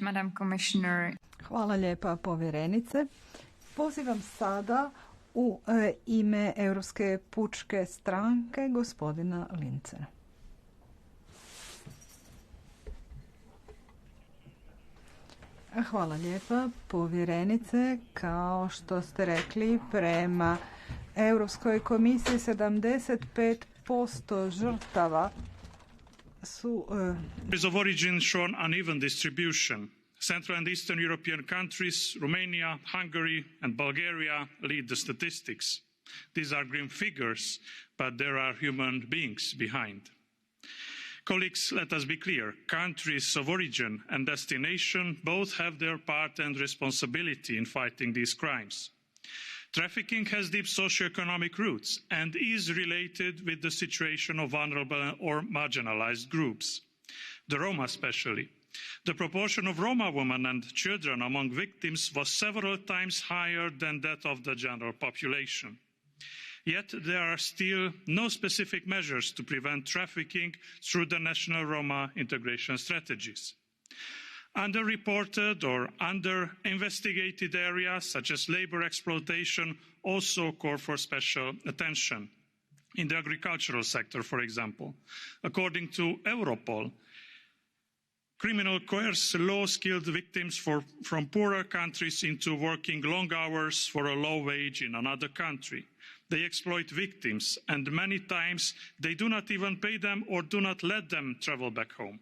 Madam Commissioner. Hvala lijepa povjerenice. Pozivam sada u ime Europske pučke stranke gospodina Lincera. Hvala lijepa povjerenice. Kao što ste rekli, prema Europskoj komisiji 75% žrtava su of origin shown uneven distribution. Central and Eastern European countries, Romania, Hungary and Bulgaria lead the statistics. These are grim figures, but there are human beings behind. Colleagues, let us be clear. Countries of origin and destination both have their part and responsibility in fighting these crimes. Trafficking has deep socio-economic roots and is related with the situation of vulnerable or marginalised groups, the Roma especially. The proportion of Roma women and children among victims was several times higher than that of the general population. Yet there are still no specific measures to prevent trafficking through the national Roma integration strategies. Underreported or under-investigated areas such as labour exploitation also call for special attention. In the agricultural sector, for example, according to Europol, criminals coerce low-skilled victims from poorer countries into working long hours for a low wage in another country. They exploit victims, and many times they do not even pay them or do not let them travel back home.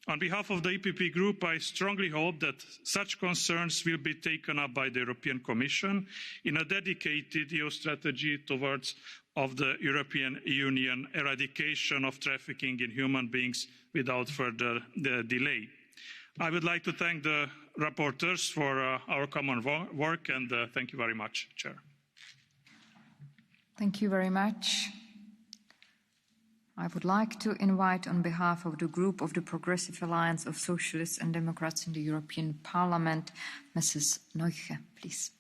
On behalf of the EPP Group, I strongly hope that such concerns will be taken up by the European Commission in a dedicated EU strategy towards the European Union eradication of trafficking in human beings without further delay. I would like to thank the rapporteurs for our common work, and thank you very much, Chair. Thank you very much. I would like to invite, on behalf of the group of the Progressive Alliance of Socialists and Democrats in the European Parliament, Mrs. Neuche, please.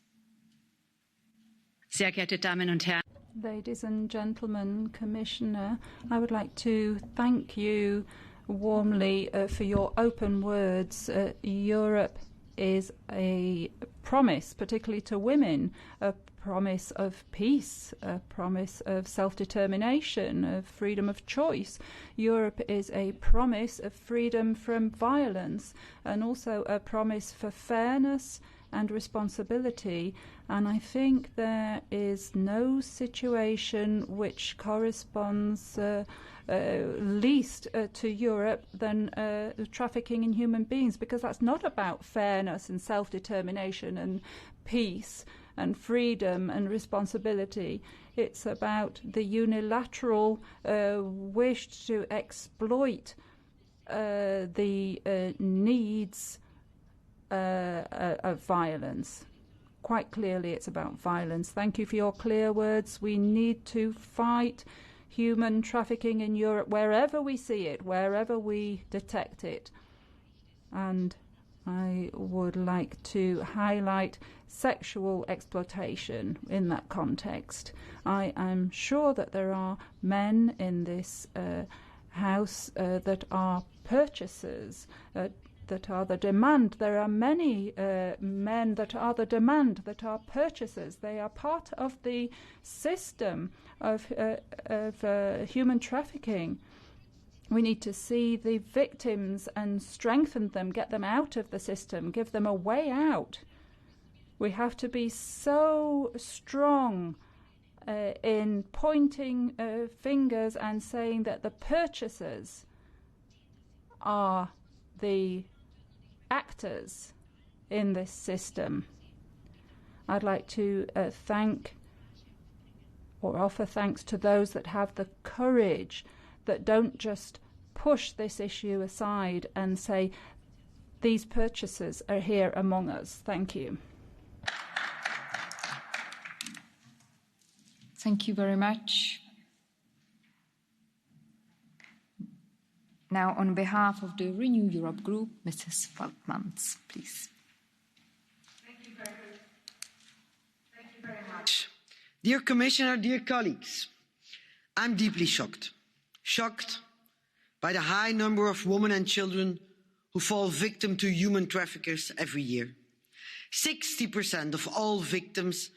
Sehr geehrte Damen und Herren. Ladies and gentlemen, Commissioner, I would like to thank you warmly for your open words. Europe is a promise, particularly to women, a promise of peace, a promise of self-determination, of freedom of choice. Europe is a promise of freedom from violence and also a promise for fairness and responsibility. And I think there is no situation which corresponds least to Europe than trafficking in human beings, because that's not about fairness and self-determination and peace and freedom and responsibility. It's about the unilateral wish to exploit the needs of violence. Quite clearly it's about violence. Thank you for your clear words. We need to fight human trafficking in Europe wherever we see it, wherever we detect it. And I would like to highlight sexual exploitation in that context. I am sure that there are men in this House that are purchasers, that are the demand. There are many men that are the demand, that are purchasers. They are part of the system of human trafficking. We need to see the victims and strengthen them, get them out of the system, give them a way out. We have to be so strong in pointing fingers and saying that the purchasers are the actors in this system. I'd like to thank or offer thanks to those that have the courage, that don't just push this issue aside and say, these purchasers are here among us. Thank you. Thank you very much. Now, on behalf of the Renew Europe Group, Mrs. Veltmans, please. Thank you very much. Dear Commissioner, dear colleagues, I'm deeply shocked by the high number of women and children who fall victim to human traffickers every year. 60% of all victims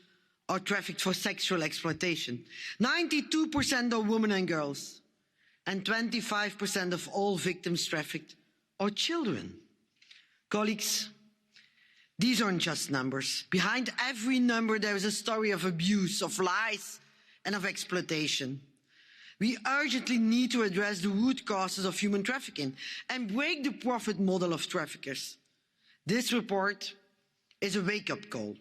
are trafficked for sexual exploitation. 92% are women and girls. And 25% of all victims trafficked are children. Colleagues, these aren't just numbers. Behind every number, there is a story of abuse, of lies, and of exploitation. We urgently need to address the root causes of human trafficking and break the profit model of traffickers. This report is a wake-up call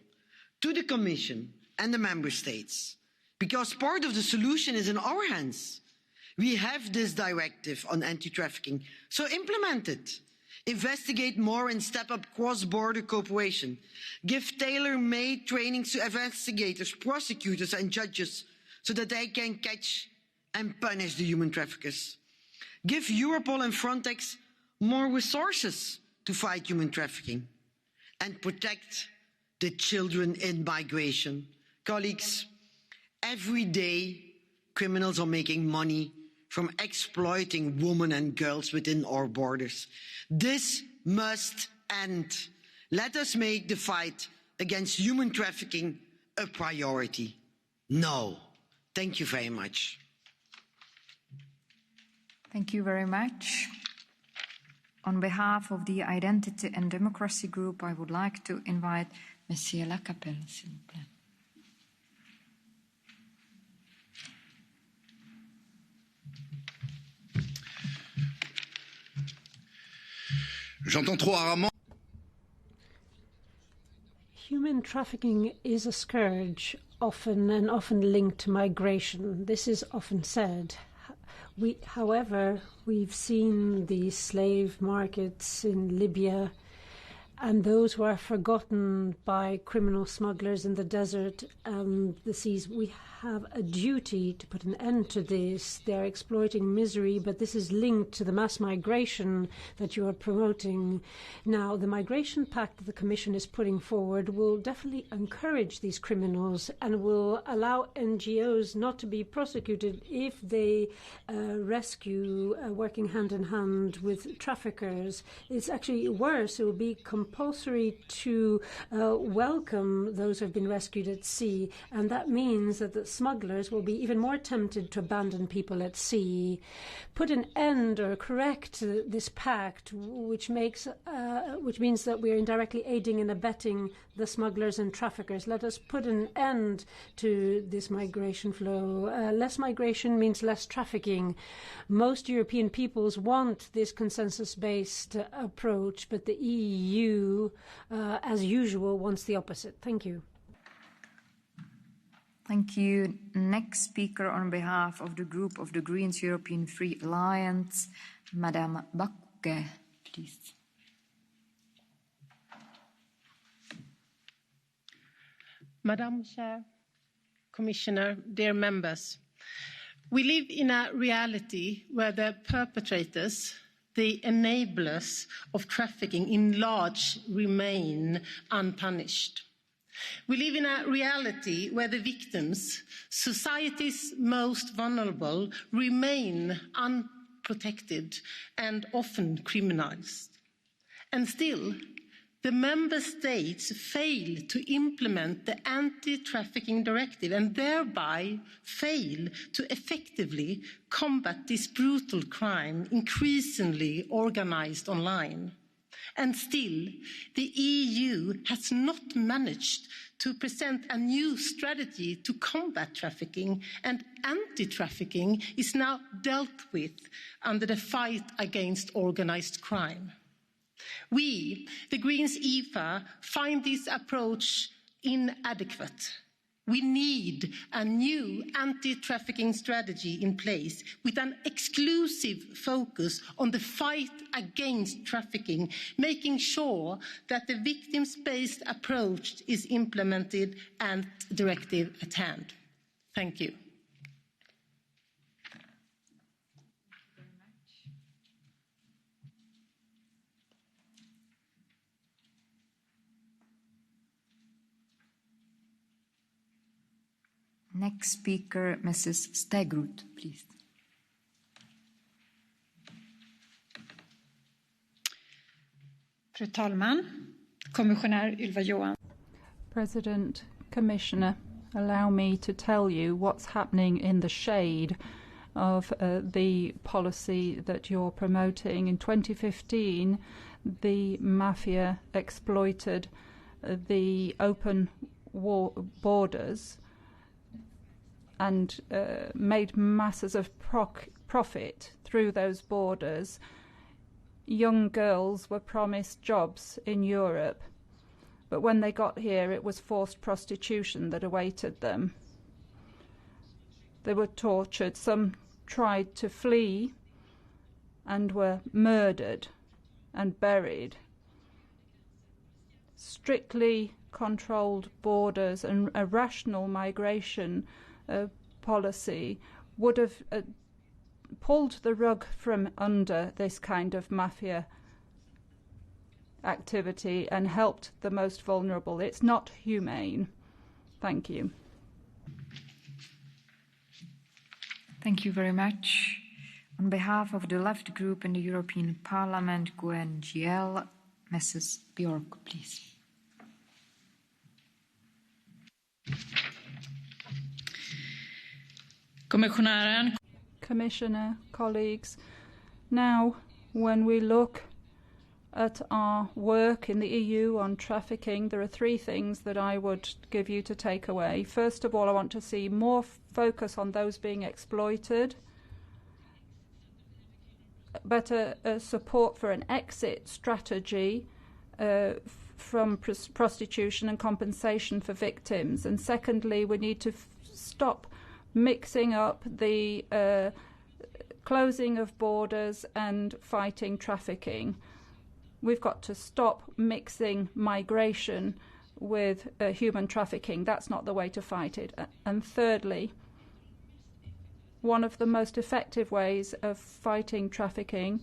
to the Commission and the Member States, because part of the solution is in our hands. We have this directive on anti-trafficking, so implement it. Investigate more and step up cross-border cooperation. Give tailor-made trainings to investigators, prosecutors and judges so that they can catch and punish the human traffickers. Give Europol and Frontex more resources to fight human trafficking and protect the children in migration. Colleagues, every day criminals are making money from exploiting women and girls within our borders. This must end. Let us make the fight against human trafficking a priority. No. Thank you very much. Thank you very much. On behalf of the Identity and Democracy Group, I would like to invite Monsieur Lacapelle, s'il vous plaît. J'entends trop rarement. Human trafficking is a scourge, often linked to migration. This is often said. However, we've seen the slave markets in Libya and those who are forgotten by criminal smugglers in the desert and the seas. We have a duty to put an end to this. They're exploiting misery, but this is linked to the mass migration that you are promoting. Now, the migration pact that the Commission is putting forward will definitely encourage these criminals and will allow NGOs not to be prosecuted if they rescue working hand in hand with traffickers. It's actually worse. It will be compulsory to welcome those who have been rescued at sea, and that means that the smugglers will be even more tempted to abandon people at sea. Put an end or correct this pact, which means that we are indirectly aiding and abetting the smugglers and traffickers. Let us put an end to this migration flow. Less migration means less trafficking. Most European peoples want this consensus-based approach, but the EU, as usual, wants the opposite. Thank you. Thank you. Next speaker on behalf of the group of the Greens European Free Alliance, Madame Bakke, please. Madam Chair, Commissioner, dear members, we live in a reality where the perpetrators, the enablers of trafficking in large, remain unpunished. We live in a reality where the victims, society's most vulnerable, remain unprotected and often criminalised. And still, the member states fail to implement the Anti Trafficking Directive and thereby fail to effectively combat this brutal crime, increasingly organised online. And still, the EU has not managed to present a new strategy to combat trafficking, and anti-trafficking is now dealt with under the fight against organised crime. We, the Greens EFA, find this approach inadequate. We need a new anti-trafficking strategy in place with an exclusive focus on the fight against trafficking, making sure that the victims-based approach is implemented and directive at hand. Thank you. Next speaker, Mrs. Stegrud, please. Fru talman, kommissionär Ylva Johansson. President, Commissioner, allow me to tell you what's happening in the shade of the policy that you're promoting. In 2015, the mafia exploited the open borders and made masses of profit through those borders. Young girls were promised jobs in Europe, but when they got here, it was forced prostitution that awaited them. They were tortured. Some tried to flee and were murdered and buried. Strictly controlled borders and a rational migration policy would have pulled the rug from under this kind of mafia activity and helped the most vulnerable. It's not humane. Thank you. Thank you very much. On behalf of the left group in the European Parliament, GUE/NGL, Mrs. Björk, please. Commissioner, colleagues, now when we look at our work in the EU on trafficking, there are three things that I would give you to take away. First of all, I want to see more focus on those being exploited, better support for an exit strategy from prostitution and compensation for victims. And secondly, we need to stop mixing up the closing of borders and fighting trafficking. We've got to stop mixing migration with human trafficking. That's not the way to fight it. And thirdly, one of the most effective ways of fighting trafficking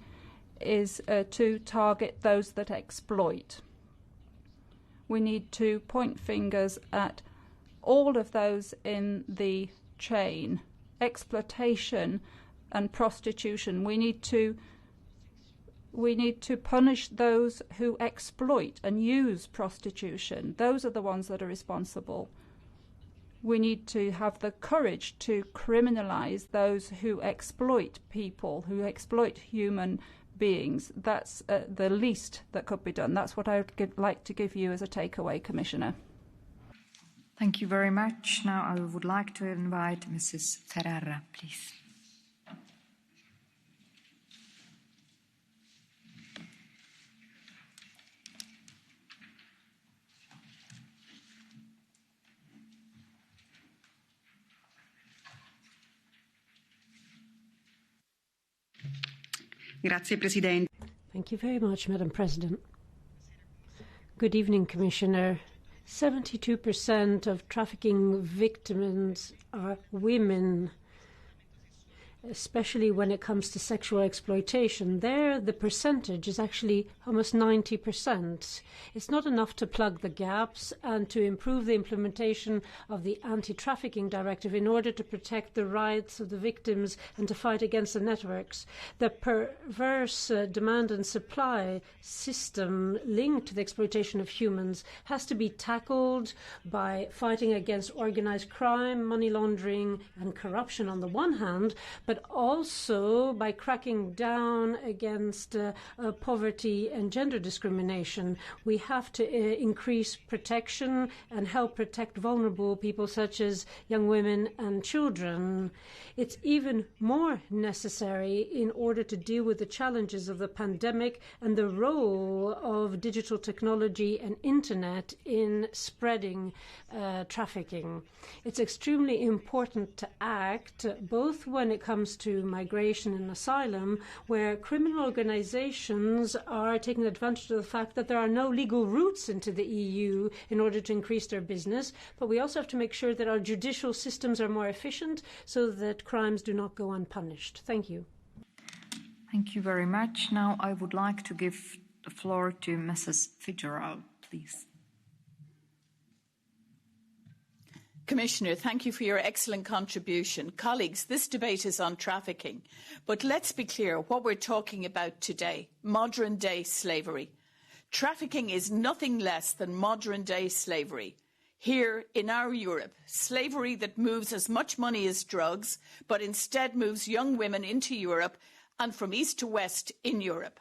is to target those that exploit. We need to point fingers at all of those in the chain, exploitation and prostitution. We need to punish those who exploit and use prostitution. Those are the ones that are responsible. We need to have the courage to criminalize those who exploit people, who exploit human beings. That's the least that could be done. That's what I would like to give you as a takeaway, Commissioner. Thank you very much. Now I would like to invite Mrs. Ferrara, please. Grazie, Presidente. Thank you very much, Madam President. Good evening, Commissioner. 72% of trafficking victims are women, especially when it comes to sexual exploitation. There, the percentage is actually almost 90%. It's not enough to plug the gaps and to improve the implementation of the Anti Trafficking Directive in order to protect the rights of the victims and to fight against the networks. The perverse demand and supply system linked to the exploitation of humans has to be tackled by fighting against organized crime, money laundering and corruption on the one hand, but also by cracking down against poverty and gender discrimination. We have to increase protection and help protect vulnerable people such as young women and children. It's even more necessary in order to deal with the challenges of the pandemic and the role of digital technology and internet in spreading trafficking. It's extremely important to act both when it comes to migration and asylum, where criminal organizations are taking advantage of the fact that there are no legal routes into the EU in order to increase their business. But we also have to make sure that our judicial systems are more efficient so that crimes do not go unpunished. Thank you. Thank you very much. Now I would like to give the floor to Mrs. Fitzgerald, please. Commissioner, thank you for your excellent contribution. Colleagues, this debate is on trafficking, but let's be clear what we're talking about today, modern-day slavery. Trafficking is nothing less than modern-day slavery. Here in our Europe, slavery that moves as much money as drugs, but instead moves young women into Europe and from east to west in Europe.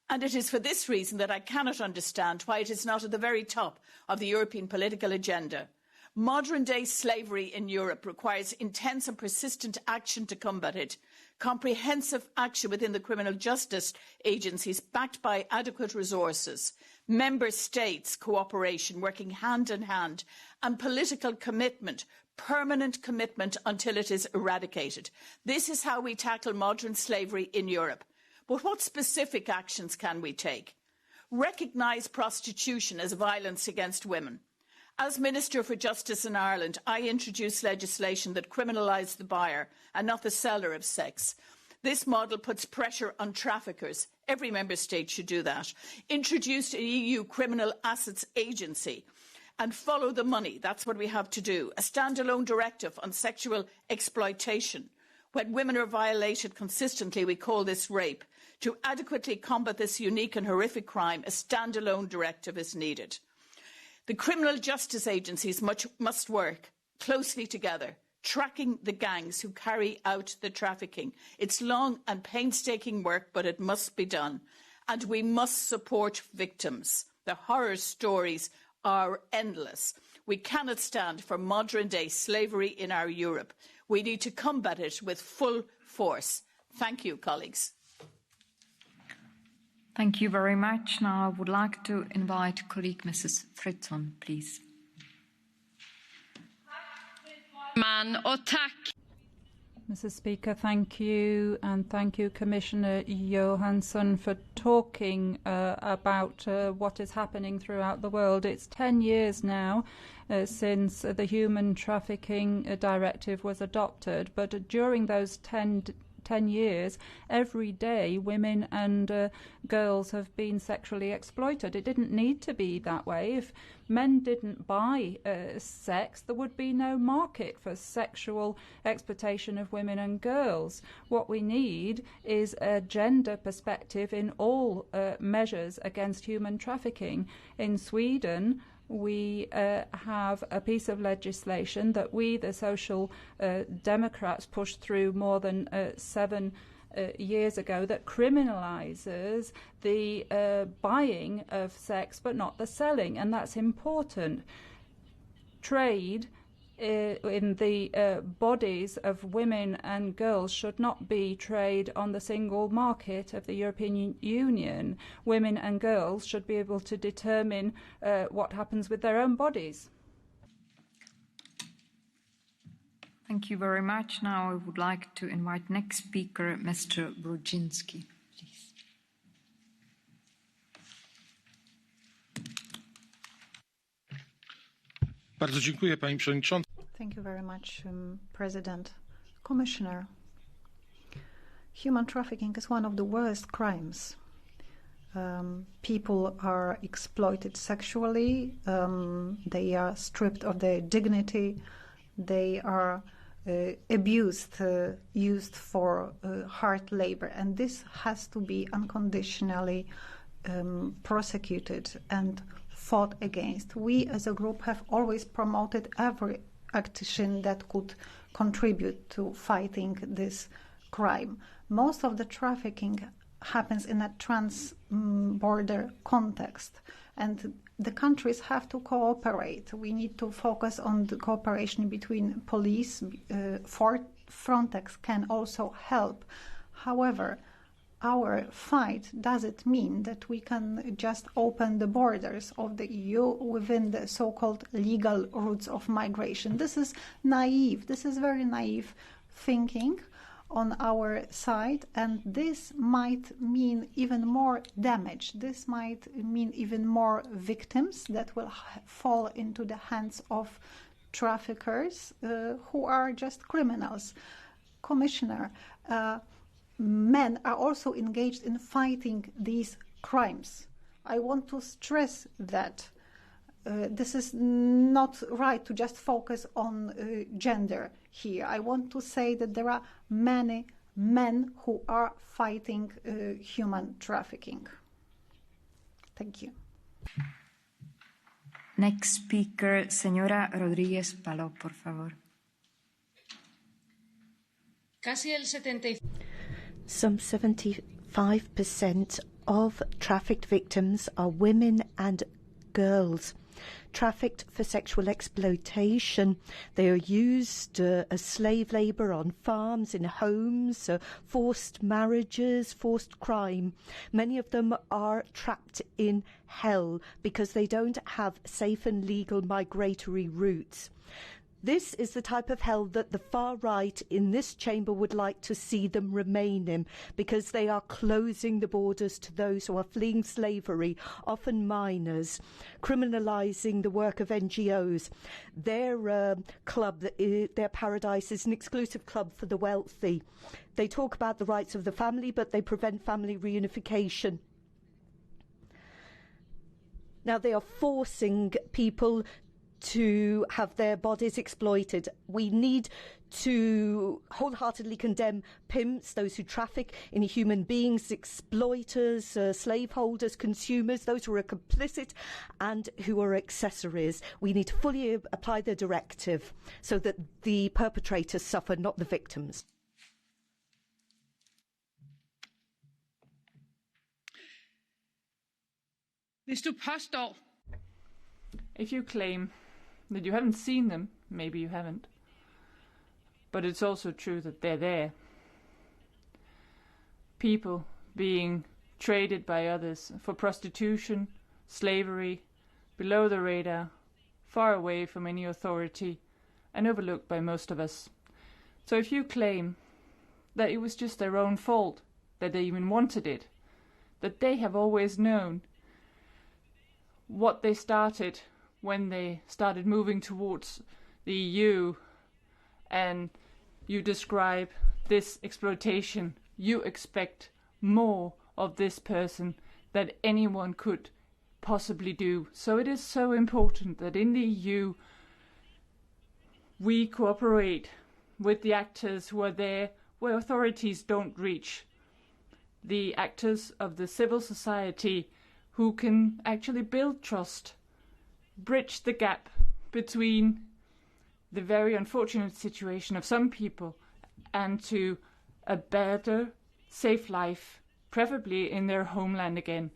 And it is for this reason that I cannot understand why it is not at the very top of the European political agenda. Modern-day slavery in Europe requires intense and persistent action to combat it, comprehensive action within the criminal justice agencies backed by adequate resources, member states' cooperation working hand in hand, and political commitment, permanent commitment until it is eradicated. This is how we tackle modern slavery in Europe. But what specific actions can we take? Recognise prostitution as violence against women. As Minister for Justice in Ireland, I introduced legislation that criminalised the buyer and not the seller of sex. This model puts pressure on traffickers. Every member state should do that. Introduced an EU criminal assets agency and follow the money. That's what we have to do. A standalone directive on sexual exploitation. When women are violated consistently, we call this rape. To adequately combat this unique and horrific crime, a standalone directive is needed. The criminal justice agencies must work closely together, tracking the gangs who carry out the trafficking. It's long and painstaking work, but it must be done. And we must support victims. The horror stories are endless. We cannot stand for modern-day slavery in our Europe. We need to combat it with full force. Thank you, colleagues. Thank you very much. Now I would like to invite colleague Mrs. Fritzon, please. Mrs. Speaker, thank you, and thank you, Commissioner Johansson, for talking about what is happening throughout the world. It's 10 years now since the Human Trafficking Directive was adopted, but during those 10 years, every day women and girls have been sexually exploited. It didn't need to be that way. If men didn't buy sex, there would be no market for sexual exploitation of women and girls. What we need is a gender perspective in all measures against human trafficking. In Sweden, we have a piece of legislation that we, the Social Democrats, pushed through more than 7 years ago that criminalises the buying of sex but not the selling, and that's important. Trade in the bodies of women and girls should not be trade on the single market of the European Union. Women and girls should be able to determine what happens with their own bodies. Thank you very much. Now I would like to invite next speaker, Mr. Brudzinski, please. Bardzo dziękuję, Pani Przewodnicząca. Thank you very much, President. Commissioner, human trafficking is one of the worst crimes. People are exploited sexually, they are stripped of their dignity, they are abused, used for hard labor, and this has to be unconditionally prosecuted and fought against. We as a group have always promoted every action that could contribute to fighting this crime. Most of the trafficking happens in a trans-border context, and the countries have to cooperate. We need to focus on the cooperation between police. Frontex can also help. However, our fight doesn't mean that we can just open the borders of the EU within the so-called legal routes of migration. This is naive. This is very naive thinking on our side, and this might mean even more damage. This might mean even more victims that will fall into the hands of traffickers who are just criminals. Commissioner, men are also engaged in fighting these crimes. I want to stress that this is not right to just focus on gender here. I want to say that there are many men who are fighting human trafficking. Thank you. Next speaker, Señora Rodríguez Paló, por favor. Some 75% of trafficked victims are women and girls. Trafficked for sexual exploitation. They are used as slave labour on farms, in homes, forced marriages, forced crime. Many of them are trapped in hell because they don't have safe and legal migratory routes. This is the type of hell that the far right in this chamber would like to see them remain in, because they are closing the borders to those who are fleeing slavery, often minors, criminalising the work of NGOs. Their club, their paradise, is an exclusive club for the wealthy. They talk about the rights of the family, but they prevent family reunification. Now they are forcing people to have their bodies exploited. We need to wholeheartedly condemn pimps, those who traffic in human beings, exploiters, slaveholders, consumers, those who are complicit and who are accessories. We need to fully apply the directive so that the perpetrators suffer, not the victims. If you claim that you haven't seen them, maybe you haven't. But it's also true that they're there. People being traded by others for prostitution, slavery, below the radar, far away from any authority, and overlooked by most of us. So if you claim that it was just their own fault, that they even wanted it, that they have always known what they started when they started moving towards the EU, and you describe this exploitation, you expect more of this person than anyone could possibly do. So it is so important that in the EU we cooperate with the actors who are there where authorities don't reach, the actors of the civil society who can actually build trust, bridge the gap between the very unfortunate situation of some people and to a better, safe life, preferably in their homeland again.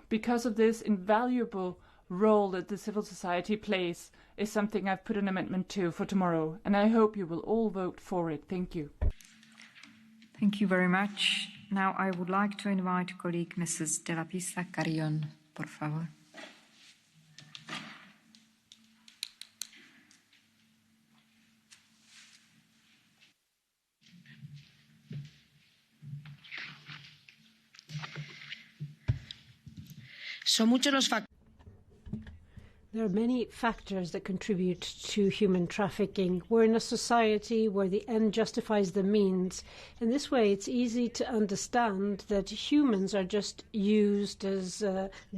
Because of this invaluable role that the civil society plays is something I've put an amendment to for tomorrow, and I hope you will all vote for it. Thank you. Thank you very much. Now I would like to invite colleague Mrs. De La Pista Carrion, por favor. There are many factors that contribute to human trafficking. We're in a society where the end justifies the means. In this way, it's easy to understand that humans are just used as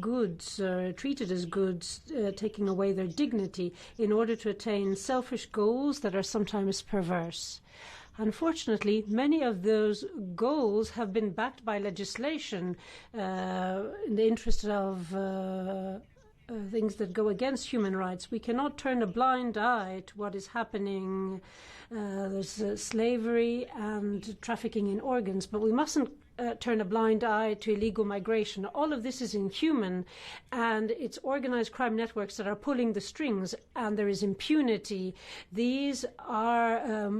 goods, treated as goods, taking away their dignity in order to attain selfish goals that are sometimes perverse. Unfortunately, many of those goals have been backed by legislation in the interest of things that go against human rights. We cannot turn a blind eye to what is happening. There's slavery and trafficking in organs, but we mustn't turn a blind eye to illegal migration. All of this is inhuman, and it's organized crime networks that are pulling the strings, and there is impunity. These are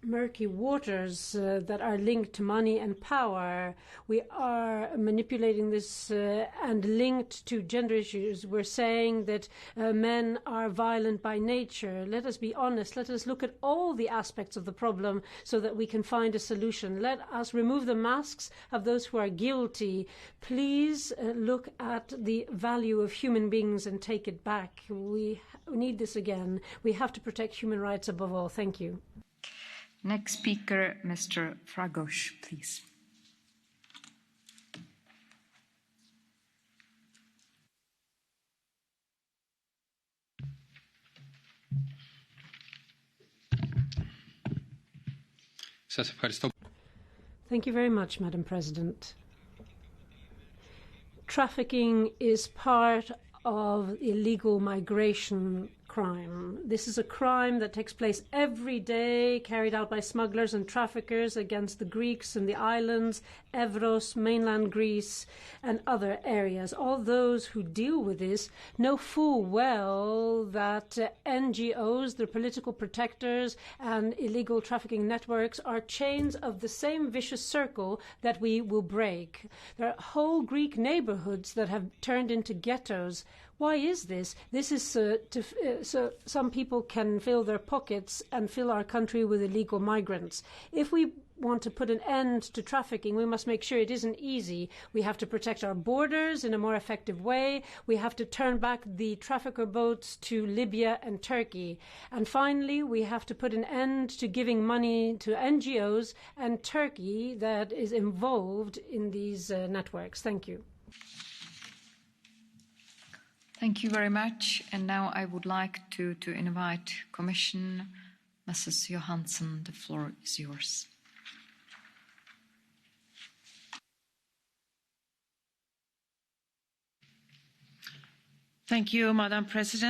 murky waters that are linked to money and power. We are manipulating this and linked to gender issues. We're saying that men are violent by nature. Let us be honest. Let us look at all the aspects of the problem so that we can find a solution. Let us remove the masks of those who are guilty. Please look at the value of human beings and take it back. We need this again. We have to protect human rights above all. Thank you. Next speaker, Mr. Fragosh, please. Thank you very much, Madam President. trafficking is part of illegal migration crime. This is a crime that takes place every day, carried out by smugglers and traffickers against the Greeks and the islands, Evros, mainland Greece, and other areas. All those who deal with this know full well that NGOs, the political protectors, and illegal trafficking networks are chains of the same vicious circle that we will break. There are whole Greek neighborhoods that have turned into ghettos. Why is this? This is so some people can fill their pockets and fill our country with illegal migrants. If we want to put an end to trafficking, we must make sure it isn't easy. We have to protect our borders in a more effective way. We have to turn back the trafficker boats to Libya and Turkey. And finally, we have to put an end to giving money to NGOs and Turkey that is involved in these networks. Thank you. Thank you very much. And now I would like to invite Commission Mrs. Johansson. The floor is yours. Thank you, Madam President.